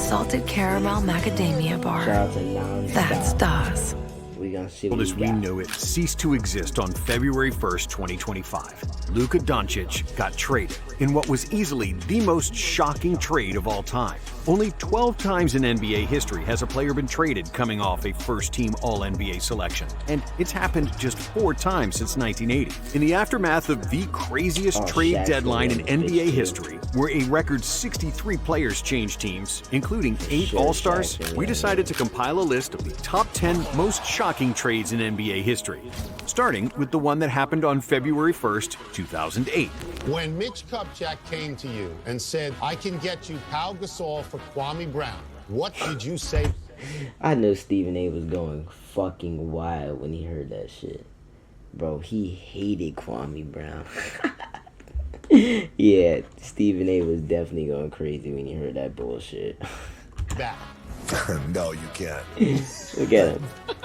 salted caramel macadamia bar. Shout out to Non-Stop. That's DOS. We gonna see what As we knew it ceased to exist on February 1st, 2025. Luka Doncic got traded in what was easily the most shocking trade of all time. Only 12 times in NBA history has a player been traded coming off a first-team All-NBA selection, and it's happened just 4 times since 1980. In the aftermath of the craziest trade deadline in NBA history, where a record 63 players changed teams, including 8 All-Stars, we decided to compile a list of the top 10 most shocking trades in NBA history, starting with the one that happened on February 1st, 2008. When Mitch Kupchak came to you and said, I can get you Pau Gasol for Kwame Brown, what did you say? I know Stephen A was going fucking wild when he heard that shit. Bro, he hated Kwame Brown. Yeah, Stephen A was definitely going crazy when he heard that bullshit. Back. No, you can't. Look at him.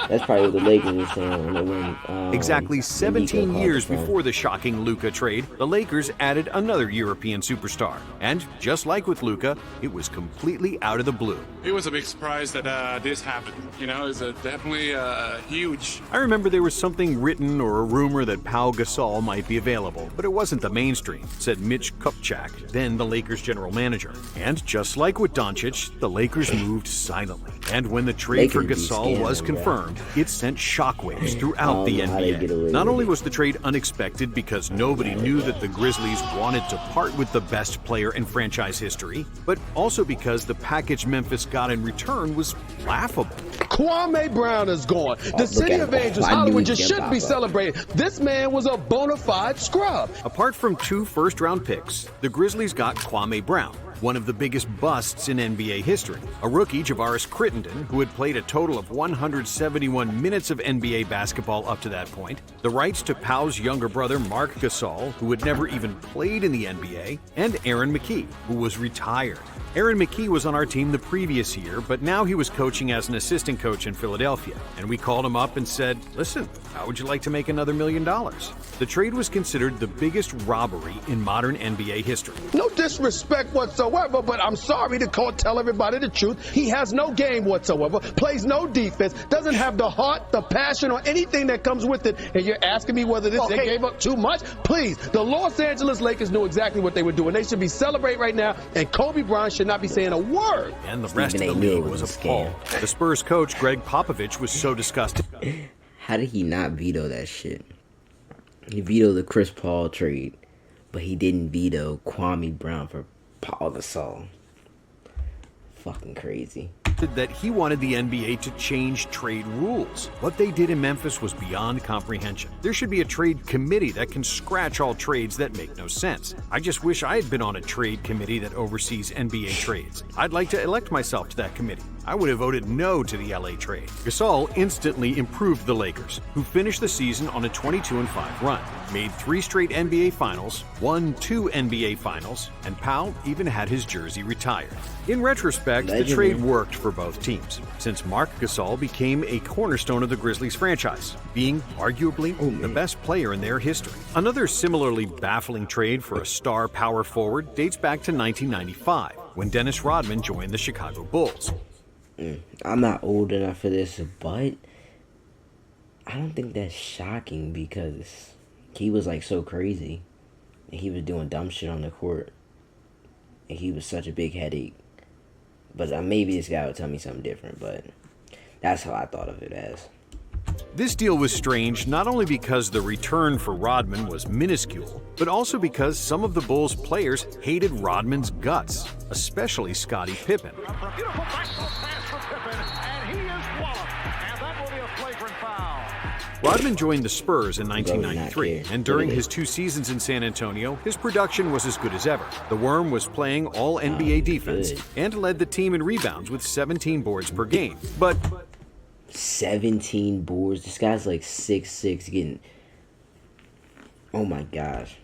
That's probably what the Lakers were saying when they win. Exactly 17 years before the shocking Luka trade, the Lakers added another European superstar. And just like with Luka, it was completely out of the blue. It was a big surprise that this happened. You know, it was definitely huge. I remember there was something written or a rumor that Pau Gasol might be available, but it wasn't the mainstream, said Mitch Kupchak, then the Lakers general manager. And just like with Doncic, the Lakers moved silently. And when the trade for Gasol was confirmed, it sent shockwaves throughout the NBA. Not only was the trade unexpected because nobody knew that the Grizzlies wanted to part with the best player in franchise history, but also because the package Memphis got in return was laughable. Kwame Brown is gone. The city of Angels, Hollywood just should be celebrating. This man was a bona fide scrub. Apart from 2 first-round picks, the Grizzlies got Kwame Brown, one of the biggest busts in NBA history. A rookie, Javaris Crittenden, who had played a total of 171 minutes of NBA basketball up to that point, the rights to Pau's younger brother, Mark Gasol, who had never even played in the NBA, and Aaron McKie, who was retired. Aaron McKie was on our team the previous year, but now he was coaching as an assistant coach in Philadelphia. And we called him up and said, listen, how would you like to make another $1 million? The trade was considered the biggest robbery in modern NBA history. No disrespect whatsoever, but I'm sorry to tell everybody the truth. He has no game whatsoever, plays no defense, doesn't have the heart, the passion, or anything that comes with it. And you're asking me whether they gave up too much? Please, the Los Angeles Lakers knew exactly what they were doing. They should be celebrating right now, and Kobe Bryant should not be saying a word. And the rest of the league was appalled. The Spurs coach, Greg Popovich, was so disgusted. How did he not veto that shit? He vetoed the Chris Paul trade, but he didn't veto Kwame Brown for Pau Gasol. Fucking crazy. That he wanted the NBA to change trade rules. What they did in Memphis was beyond comprehension. There should be a trade committee that can scratch all trades that make no sense. I just wish I had been on a trade committee that oversees NBA trades. I'd like to elect myself to that committee. I would have voted no to the LA trade. Gasol instantly improved the Lakers, who finished the season on a 22-5 run, made 3 straight NBA Finals, won 2 NBA Finals, and Pau even had his jersey retired. In retrospect, the trade worked for both teams, since Mark Gasol became a cornerstone of the Grizzlies franchise, being arguably the best player in their history. Another similarly baffling trade for a star power forward dates back to 1995, when Dennis Rodman joined the Chicago Bulls. I'm not old enough for this, but I don't think that's shocking because he was like so crazy and he was doing dumb shit on the court and he was such a big headache. But maybe this guy would tell me something different, but that's how I thought of it as. This deal was strange not only because the return for Rodman was minuscule, but also because some of the Bulls players hated Rodman's guts, especially Scottie Pippen. Beautiful backdoor pass for Pippen, and he is walloped, and that will be a flagrant foul. Rodman joined the Spurs in 1993, and during his 2 seasons in San Antonio, his production was as good as ever. The Worm was playing all NBA defense and led the team in rebounds with 17 boards per game. But 17 boards. This guy's like 6'6", getting... Oh my gosh.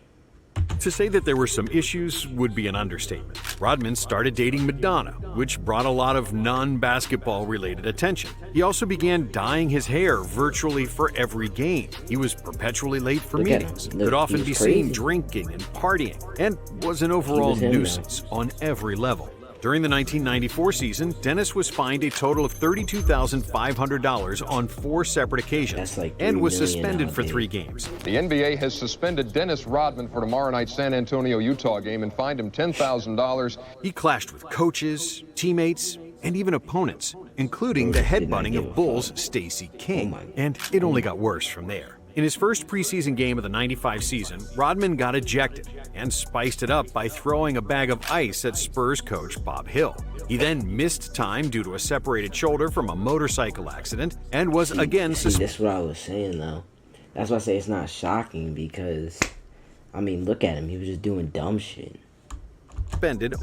To say that there were some issues would be an understatement. Rodman started dating Madonna, which brought a lot of non-basketball related attention. He also began dyeing his hair virtually for every game. He was perpetually late for meetings, could often be seen drinking and partying, and was an overall nuisance on every level. During the 1994 season, Dennis was fined a total of $32,500 on 4 separate occasions That's like and $3 was million suspended for nowadays. 3 games. The NBA has suspended Dennis Rodman for tomorrow night's San Antonio-Utah game and fined him $10,000. He clashed with coaches, teammates, and even opponents, including the headbutting of Bulls' Stacey King. And it only got worse from there. In his first preseason game of the 95 season, Rodman got ejected and spiced it up by throwing a bag of ice at Spurs coach Bob Hill. He then missed time due to a separated shoulder from a motorcycle accident and was again suspended. That's what I was saying, though. That's why I say it's not shocking because, I mean, look at him. He was just doing dumb shit.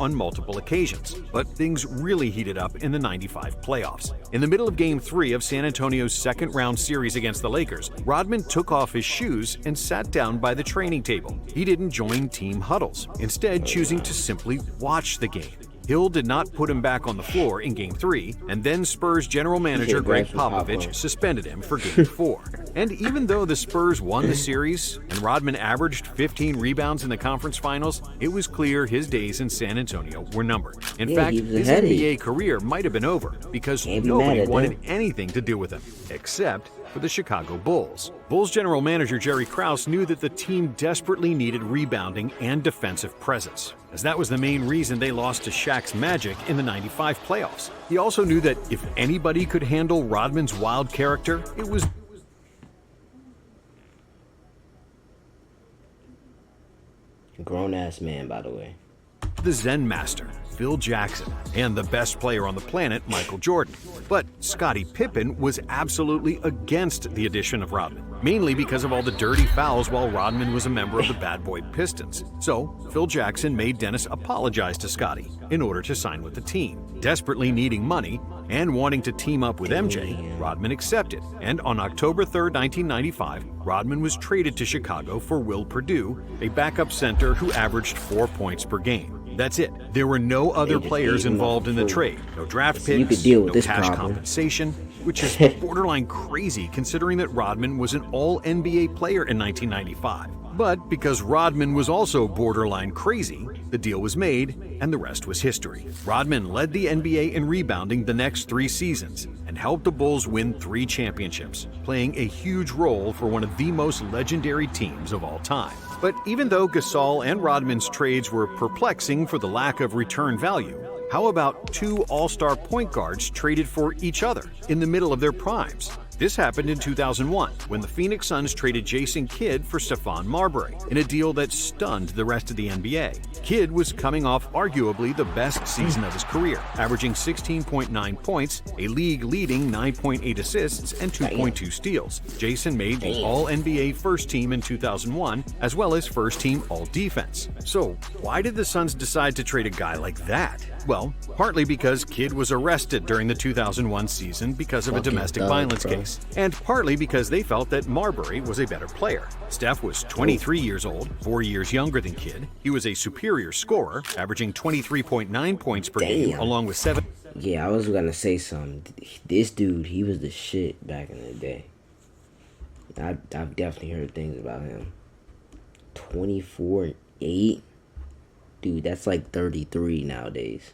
On multiple occasions, but things really heated up in the 95 playoffs. In the middle of Game 3 of San Antonio's second-round series against the Lakers, Rodman took off his shoes and sat down by the training table. He didn't join team huddles, instead choosing to simply watch the game. Hill did not put him back on the floor in Game 3, and then Spurs general manager Greg Popovich suspended him for Game 4. And even though the Spurs won the series and Rodman averaged 15 rebounds in the conference finals, it was clear his days in San Antonio were numbered. In fact, his NBA career might have been over because nobody wanted anything to do with him, except for the Chicago Bulls. Bulls general manager Jerry Krause knew that the team desperately needed rebounding and defensive presence, as that was the main reason they lost to Shaq's Magic in the 95 playoffs. He also knew that if anybody could handle Rodman's wild character, it was grown-ass man, by the way. The Zen Master, Phil Jackson, and the best player on the planet, Michael Jordan. But Scottie Pippen was absolutely against the addition of Rodman, mainly because of all the dirty fouls while Rodman was a member of the Bad Boy Pistons. So, Phil Jackson made Dennis apologize to Scottie in order to sign with the team. Desperately needing money and wanting to team up with MJ, Rodman accepted. And on October 3, 1995, Rodman was traded to Chicago for Will Perdue, a backup center who averaged 4 points per game. That's it. There were no other players involved in the trade. No draft picks, no cash compensation, which is borderline crazy considering that Rodman was an all-NBA player in 1995. But because Rodman was also borderline crazy, the deal was made, and the rest was history. Rodman led the NBA in rebounding the next 3 seasons and helped the Bulls win 3 championships, playing a huge role for one of the most legendary teams of all time. But even though Gasol and Rodman's trades were perplexing for the lack of return value, how about 2 all-star point guards traded for each other in the middle of their primes? This happened in 2001 when the Phoenix Suns traded Jason Kidd for Stephon Marbury in a deal that stunned the rest of the NBA. Kidd was coming off arguably the best season of his career, averaging 16.9 points, a league-leading 9.8 assists, and 2.2 steals. Jason made the All-NBA First Team in 2001, as well as First Team All-Defense. So, why did the Suns decide to trade a guy like that? Well, partly because Kidd was arrested during the 2001 season because of a domestic violence case, and partly because they felt that Marbury was a better player. Steph was 23 years old, 4 years younger than Kidd. He was a superior scorer, averaging 23.9 points per game, along with 7. Yeah, I was gonna say something. This dude, he was the shit back in the day. I've definitely heard things about him. 24-8? Dude, that's like 33 nowadays.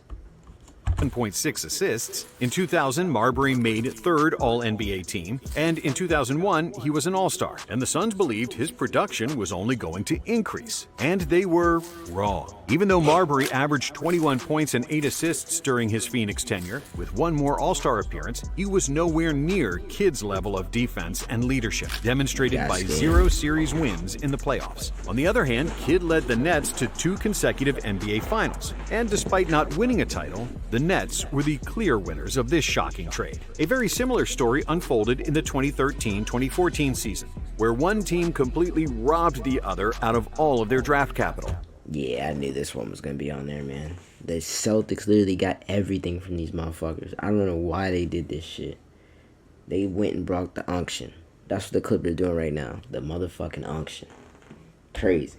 7.6 assists. In 2000, Marbury made 3rd All-NBA team, and in 2001, he was an All-Star, and the Suns believed his production was only going to increase. And they were wrong. Even though Marbury averaged 21 points and 8 assists during his Phoenix tenure, with 1 more All-Star appearance, he was nowhere near Kidd's level of defense and leadership, demonstrated by 0 series wins in the playoffs. On the other hand, Kidd led the Nets to 2 consecutive NBA Finals, and despite not winning a title, the Nets were the clear winners of this shocking trade. A very similar story unfolded in the 2013-2014 season, where one team completely robbed the other out of all of their draft capital. Yeah, I knew this one was going to be on there, man. The Celtics literally got everything from these motherfuckers. I don't know why they did this shit. They went and brought the unction. That's what the Clippers are doing right now. The motherfucking unction. Crazy.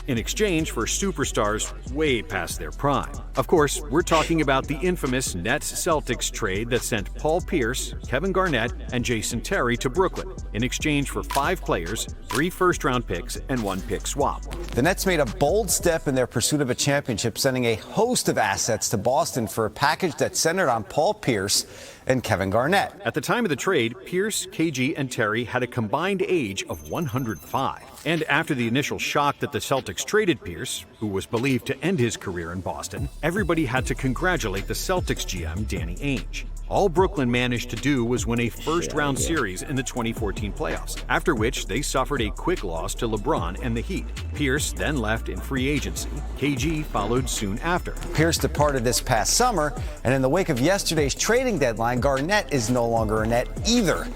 in exchange for superstars way past their prime. Of course, we're talking about the infamous Nets-Celtics trade that sent Paul Pierce, Kevin Garnett, and Jason Terry to Brooklyn in exchange for 5 players, 3 first-round picks, and 1 pick swap. The Nets made a bold step in their pursuit of a championship, sending a host of assets to Boston for a package that centered on Paul Pierce and Kevin Garnett. At the time of the trade, Pierce, KG, and Terry had a combined age of 105. And after the initial shock that the Celtics traded Pierce, who was believed to end his career in Boston, everybody had to congratulate the Celtics GM, Danny Ainge. All Brooklyn managed to do was win a first-round series in the 2014 playoffs, after which they suffered a quick loss to LeBron and the Heat. Pierce then left in free agency. KG followed soon after. Pierce departed this past summer, and in the wake of yesterday's trading deadline, Garnett is no longer a Net either.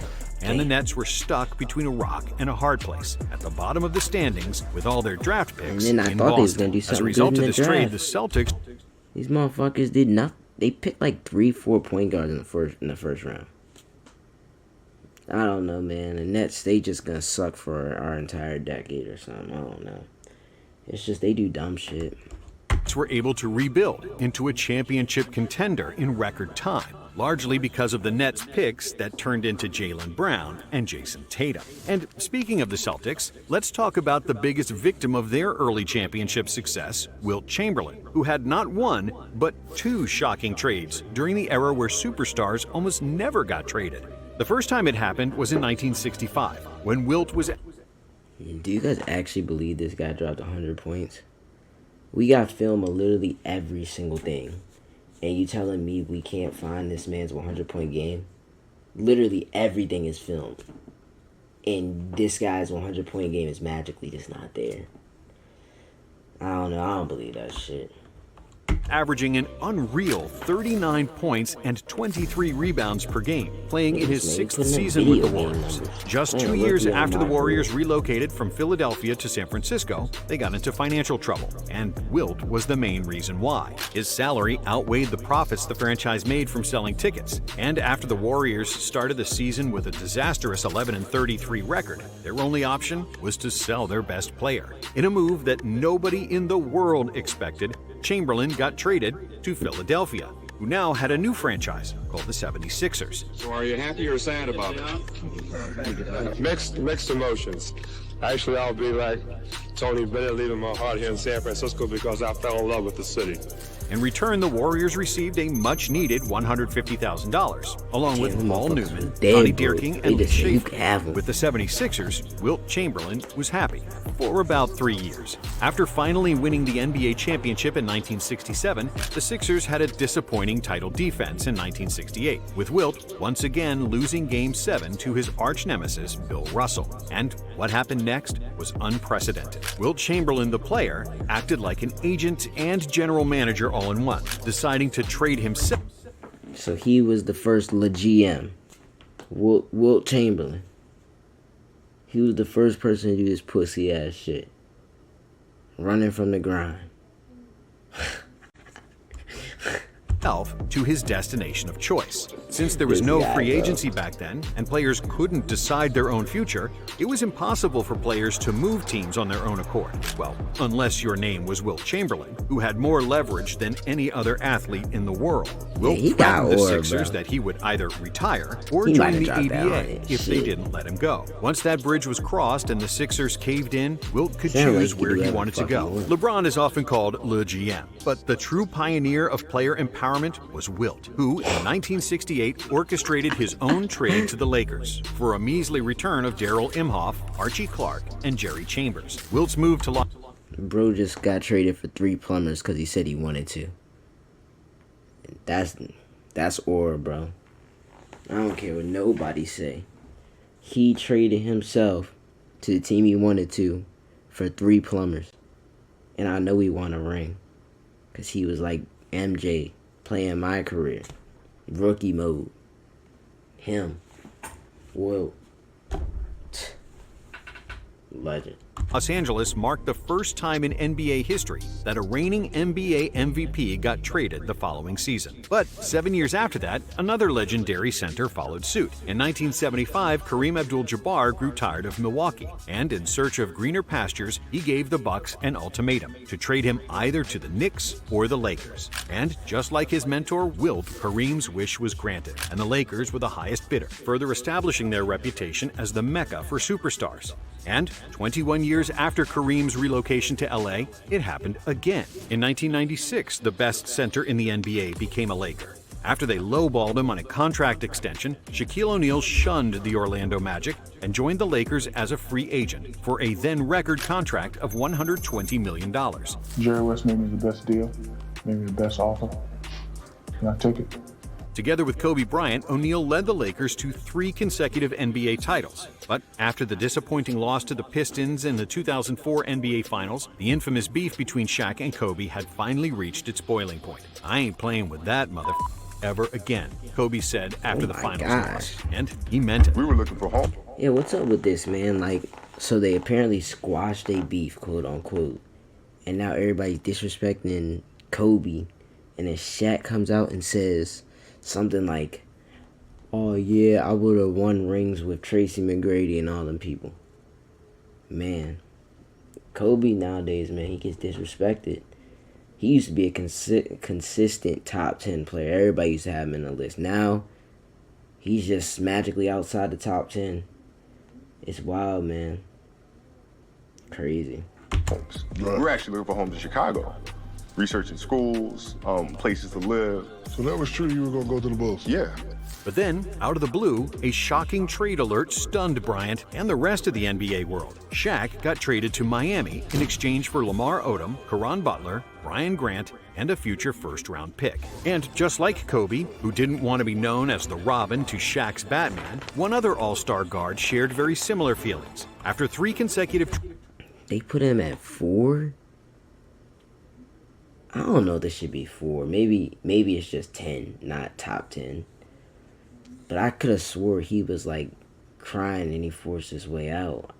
And the Nets were stuck between a rock and a hard place at the bottom of the standings with all their draft picks And then I in thought they was Boston. gonna do As a something result good of in this the trade, draft. the Celtics These motherfuckers did not. They picked like 3-4 point guards in the first round. I don't know, man. The Nets, they just gonna suck for our entire decade or something. I don't know. It's just they do dumb shit. were able to rebuild into a championship contender in record time, largely because of the Nets' picks that turned into Jaylen Brown and Jason Tatum. And speaking of the Celtics, let's talk about the biggest victim of their early championship success, Wilt Chamberlain, who had not one, but two shocking trades during the era where superstars almost never got traded. The first time it happened was in 1965, when Wilt was... Do you guys actually believe this guy dropped 100 points? We got film of literally every single thing. And you telling me we can't find this man's 100-point game? Literally everything is filmed. And this guy's 100-point game is magically just not there. I don't know. I don't believe that shit. Averaging an unreal 39 points and 23 rebounds per game, playing in his sixth season with the Warriors. Just 2 years after the Warriors relocated from Philadelphia to San Francisco, they got into financial trouble, and Wilt was the main reason why. His salary outweighed the profits the franchise made from selling tickets, and after the Warriors started the season with a disastrous 11-33 record, their only option was to sell their best player. In a move that nobody in the world expected, Chamberlain got traded to Philadelphia, who now had a new franchise called the 76ers. So are you happy or sad about it? Mixed emotions. Actually, I'll be like Tony Bennett leaving my heart here in San Francisco because I fell in love with the city. In return, the Warriors received a much-needed $150,000, along with Paul Newman, Connie Dierking, and Lee Schaefer. With the 76ers, Wilt Chamberlain was happy for about 3 years. After finally winning the NBA championship in 1967, the Sixers had a disappointing title defense in 1968, with Wilt once again losing Game 7 to his arch-nemesis, Bill Russell. And what happened next was unprecedented. Wilt Chamberlain, the player, acted like an agent and general manager all in one, deciding to trade himself. So he was the first LEGM, Wilt Chamberlain. He was the first person to do this pussy ass shit. Running from the grind. To his destination of choice. Since there was no free agency back then, and players couldn't decide their own future, it was impossible for players to move teams on their own accord. Well, unless your name was Wilt Chamberlain, who had more leverage than any other athlete in the world. Wilt threatened the Sixers that he would either retire or join the ABA if they didn't let him go. Once that bridge was crossed and the Sixers caved in, Wilt could choose where he wanted to go. LeBron is often called Le GM, but the true pioneer of player empowerment was Wilt, who in 1968 orchestrated his own trade to the Lakers for a measly return of Darrell Imhoff, Archie Clark, and Jerry Chambers. Wilt's move to Bro just got traded for 3 plumbers because he said he wanted to. That's aura, bro. I don't care what nobody say. He traded himself to the team he wanted to for 3 plumbers. And I know he won a ring. Because he was like MJ playing my career. Rookie mode. Him. Whoa. Legend. Los Angeles marked the first time in NBA history that a reigning NBA MVP got traded the following season. But 7 years after that, another legendary center followed suit. In 1975, Kareem Abdul-Jabbar grew tired of Milwaukee, and in search of greener pastures, he gave the Bucks an ultimatum to trade him either to the Knicks or the Lakers. And just like his mentor Wilt, Kareem's wish was granted, and the Lakers were the highest bidder, further establishing their reputation as the mecca for superstars. And 21 years after Kareem's relocation to LA, it happened again. In 1996, the best center in the NBA became a Laker. After they lowballed him on a contract extension, Shaquille O'Neal shunned the Orlando Magic and joined the Lakers as a free agent for a then record contract of $120 million. Jerry West made me the best deal, made me the best offer, and I took it. Together with Kobe Bryant, O'Neal led the Lakers to 3 consecutive NBA titles. But after the disappointing loss to the Pistons in the 2004 NBA Finals, the infamous beef between Shaq and Kobe had finally reached its boiling point. "I ain't playing with that ever again," Kobe said after the finals loss. And he meant it. We were looking for home. Yeah, what's up with this, man? Like, so they apparently squashed their beef, quote unquote. And now everybody's disrespecting Kobe. And then Shaq comes out and says something like, "Oh yeah, I would have won rings with Tracy McGrady and all them people." Man, Kobe nowadays, man, he gets disrespected. He used to be a consistent top 10 player. Everybody used to have him in the list. Now, he's just magically outside the top 10. It's wild, man. Crazy. We're actually looking for homes in Chicago. Researching schools, places to live. So that was true, you were going to go to the Bulls? Yeah. But then, out of the blue, a shocking trade alert stunned Bryant and the rest of the NBA world. Shaq got traded to Miami in exchange for Lamar Odom, Caron Butler, Brian Grant, and a future first-round pick. And just like Kobe, who didn't want to be known as the Robin to Shaq's Batman, one other all-star guard shared very similar feelings. After 3 consecutive... They put him at 4? I don't know if this should be 4. Maybe it's just 10, not top 10. But I could have swore he was like crying and he forced his way out.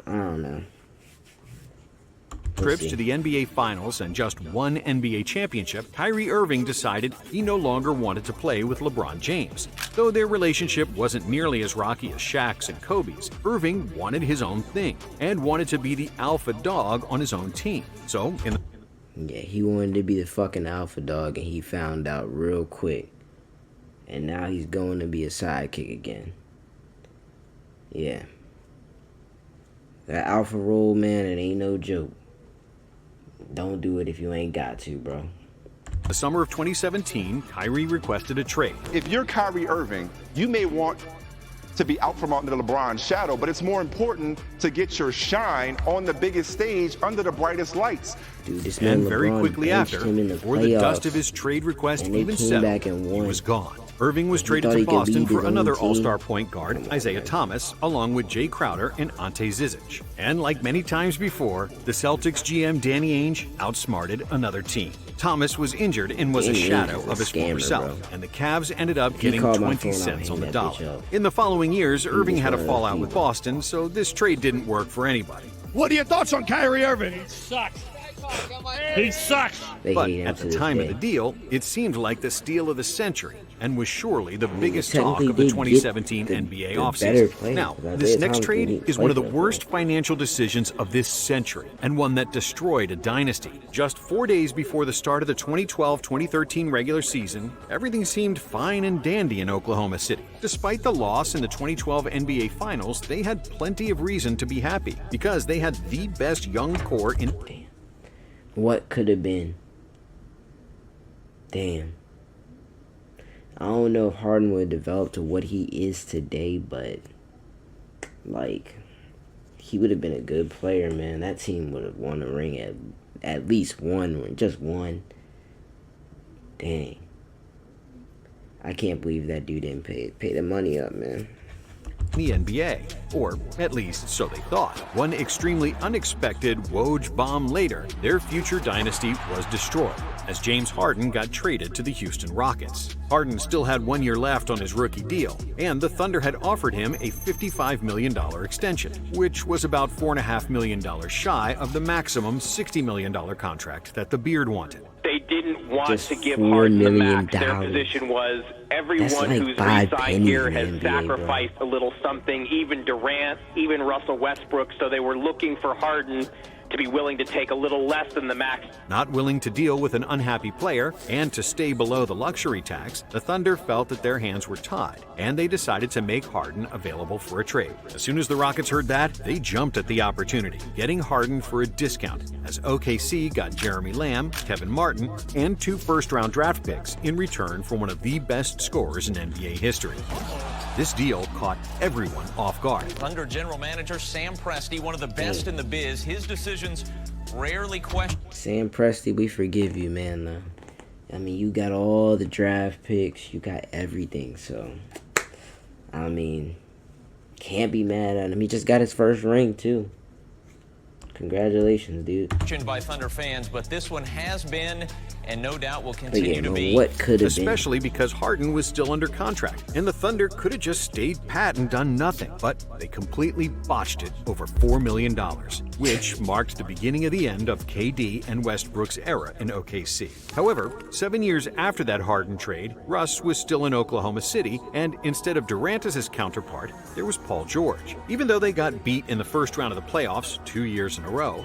I don't know. Trips to the NBA Finals and just 1 NBA championship, Kyrie Irving decided he no longer wanted to play with LeBron James. Though their relationship wasn't nearly as rocky as Shaq's and Kobe's, Irving wanted his own thing and wanted to be the alpha dog on his own team. So, yeah, he wanted to be the fucking alpha dog, and he found out real quick. And now he's going to be a sidekick again. Yeah. That alpha role, man, it ain't no joke. Don't do it if you ain't got to, bro. The summer of 2017, Kyrie requested a trade. If you're Kyrie Irving, you may want to be out from under LeBron's shadow, but it's more important to get your shine on the biggest stage under the brightest lights. Dude, this and man very LeBron quickly after, before the dust of his trade request even settled, he was gone. Irving was traded to Boston for another all-star point guard, Isaiah Thomas, along with Jay Crowder and Ante Zizic. And like many times before, the Celtics GM Danny Ainge outsmarted another team. Thomas was injured and was a shadow of his former self, and the Cavs ended up getting 20 cents on the dollar. In the following years, Irving had a fallout with Boston, so this trade didn't work for anybody. What are your thoughts on Kyrie Irving? He sucks. He sucks. But at the time of the deal, it seemed like the steal of the century and was surely the biggest talk of the 2017 NBA offseason. Now, this next trade is one of the worst financial decisions of this century and one that destroyed a dynasty. Just 4 days before the start of the 2012-2013 regular season, everything seemed fine and dandy in Oklahoma City. Despite the loss in the 2012 NBA Finals, they had plenty of reason to be happy because they had the best young core in... What could have been? Damn. I don't know if Harden would have developed to what he is today, but like he would have been a good player, man. That team would have won a ring at least one, just one. Dang. I can't believe that dude didn't pay the money up, man. The NBA, or at least so they thought. One extremely unexpected Woj bomb later, their future dynasty was destroyed. as James Harden got traded to the Houston Rockets. Harden still had 1 year left on his rookie deal, and the Thunder had offered him a $55 million extension, which was about $4.5 million shy of the maximum $60 million contract that the Beard wanted. They didn't want Just to give $4 Harden the million. max. Their position was everyone like who's 5 re-signed here pennies has in the NBA, sacrificed a little something, even Durant, even Russell Westbrook, so they were looking for Harden to be willing to take a little less than the max. Not willing to deal with an unhappy player and to stay below the luxury tax, the Thunder felt that their hands were tied, and they decided to make Harden available for a trade. As soon as the Rockets heard that, they jumped at the opportunity, getting Harden for a discount, as OKC got Jeremy Lamb, Kevin Martin, and 2 first-round draft picks in return for one of the best scorers in NBA history. This deal caught everyone off guard. Thunder general manager Sam Presti, one of the best in the biz, his decisions rarely questioned. Sam Presti, we forgive you, man. I mean, you got all the draft picks, you got everything, so I mean, can't be mad at him. He just got his first ring too. Congratulations, dude. By Thunder fans, but this one has been, and no doubt will continue to be. What could have been? Especially because Harden was still under contract, and the Thunder could have just stayed pat and done nothing. But they completely botched it over $4 million, which marked the beginning of the end of KD and Westbrook's era in OKC. However, 7 years after that Harden trade, Russ was still in Oklahoma City, and instead of Durant as his counterpart, there was Paul George. Even though they got beat in the first round of the playoffs 2 years in a row,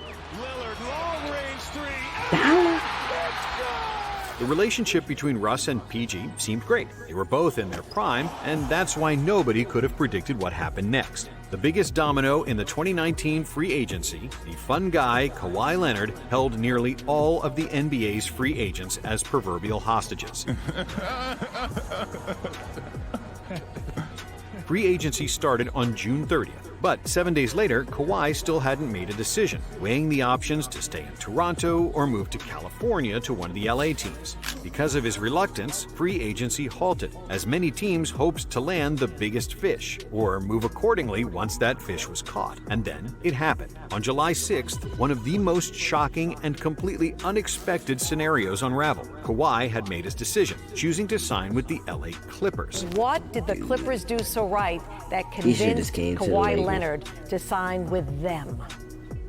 the relationship between Russ and PG seemed great. They were both in their prime, and that's why nobody could have predicted what happened next. The biggest domino in the 2019 free agency, the fun guy Kawhi Leonard held nearly all of the NBA's free agents as proverbial hostages. Free agency started on June 30th, but 7 days later, Kawhi still hadn't made a decision, weighing the options to stay in Toronto or move to California to one of the LA teams. Because of his reluctance, free agency halted, as many teams hoped to land the biggest fish, or move accordingly once that fish was caught. And then it happened. On July 6th, one of the most shocking and completely unexpected scenarios unraveled. Kawhi had made his decision, choosing to sign with the LA Clippers. What did the Clippers do so right that convinced Kawhi Leonard to sign with them?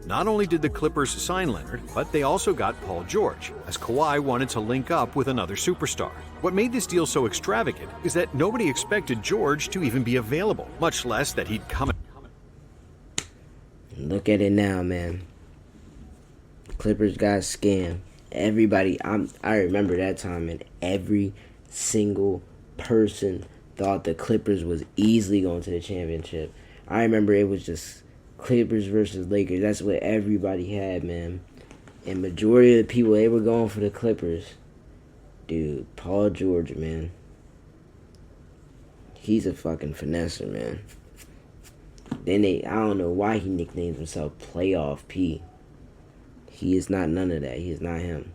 Not only did the Clippers sign Leonard, but they also got Paul George, as Kawhi wanted to link up with another superstar. What made this deal so extravagant is that nobody expected George to even be available, much less that he'd come. Look at it now, man. Clippers got scammed. Everybody, I remember that time, and every single person thought the Clippers was easily going to the championship. I remember it was just Clippers versus Lakers. That's what everybody had, man. And majority of the people, they were going for the Clippers. Dude, Paul George, man. He's a fucking finesser, man. Then I don't know why he nicknamed himself Playoff P. He is not none of that. He is not him.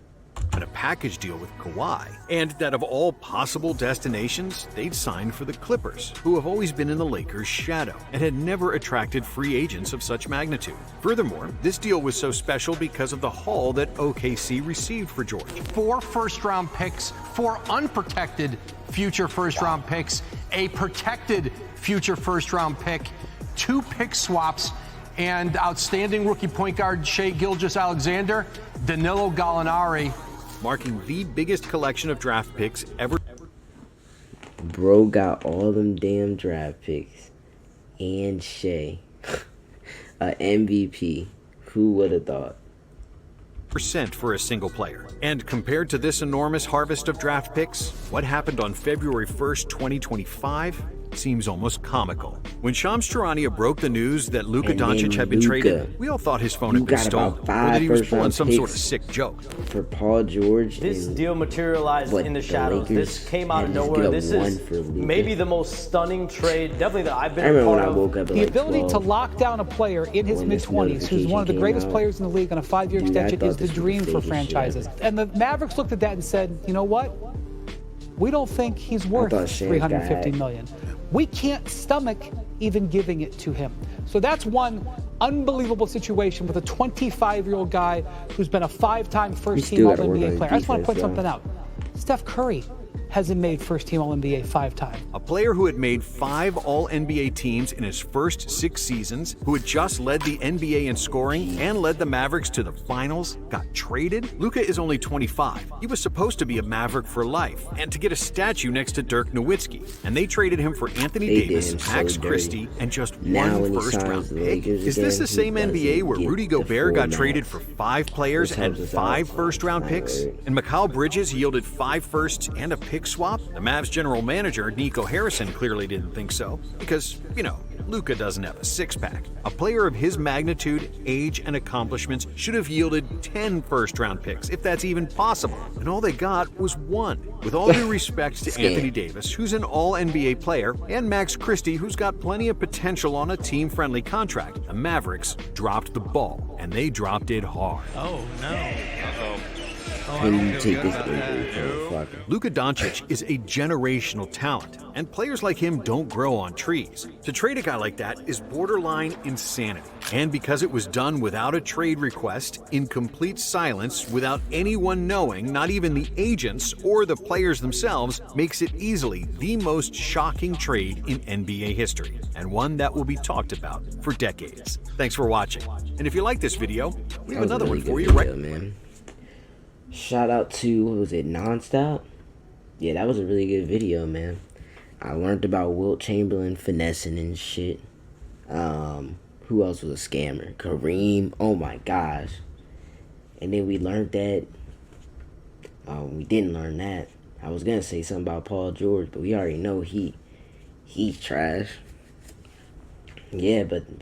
And a package deal with Kawhi, and that of all possible destinations, they'd signed for the Clippers, who have always been in the Lakers' shadow and had never attracted free agents of such magnitude. Furthermore, this deal was so special because of the haul that OKC received for George. 4 first-round picks, 4 unprotected future first-round picks, a protected future first-round pick, 2 pick swaps, and outstanding rookie point guard Shai Gilgeous-Alexander, Danilo Gallinari, marking the biggest collection of draft picks ever. Bro got all them damn draft picks and Shai, a MVP. Who would have thought? % for a single player. And compared to this enormous harvest of draft picks, what happened on February 1st, 2025 seems almost comical. When Shams Charania broke the news that Luka Doncic had been traded, we all thought his phone had been stolen, or that he was pulling some sort of sick joke. For Paul George, this deal materialized in the shadows. This came out of nowhere. This is maybe the most stunning trade, definitely that I've been a part of. The ability to lock down a player in his mid-20s, who's one of the greatest players in the league on a 5-year extension, is the dream for franchises. And the Mavericks looked at that and said, you know what? We don't think he's worth $350 million. We can't stomach even giving it to him. So that's one unbelievable situation with a 25-year-old guy who's been a 5-time first-team All-NBA player. I just want to point something out. Steph Curry hasn't made first-team All-NBA 5 times. A player who had made 5 All-NBA teams in his first 6 seasons, who had just led the NBA in scoring and led the Mavericks to the finals, got traded? Luka is only 25. He was supposed to be a Maverick for life and to get a statue next to Dirk Nowitzki. And they traded him for Anthony Davis, Max Christie, and just one first-round pick? Is this the same NBA where Rudy Gobert got traded for 5 players and 5 first-round picks? And Mikal Bridges yielded 5 firsts and a pick swap? The Mavs general manager, Nico Harrison, clearly didn't think so because, you know, Luka doesn't have a six-pack. A player of his magnitude, age, and accomplishments should have yielded 10 first-round picks, if that's even possible. And all they got was 1. With all due respect to Anthony Davis, who's an All-NBA player, and Max Christie, who's got plenty of potential on a team-friendly contract, the Mavericks dropped the ball, and they dropped it hard. Oh, no. Uh-oh. Can you take this injury from a fucker? Luka Doncic is a generational talent, and players like him don't grow on trees. To trade a guy like that is borderline insanity. And because it was done without a trade request, in complete silence, without anyone knowing, not even the agents or the players themselves, makes it easily the most shocking trade in NBA history, and one that will be talked about for decades. Thanks for watching. And if you like this video, we have another one for you right now. Man. Shout out to, what was it, Nonstop? Yeah, that was a really good video, man. I learned about Wilt Chamberlain finessing and shit. Who else was a scammer? Kareem. Oh my gosh. And then we learned that. We didn't learn that. I was gonna say something about Paul George, but we already know he's trash. Yeah, but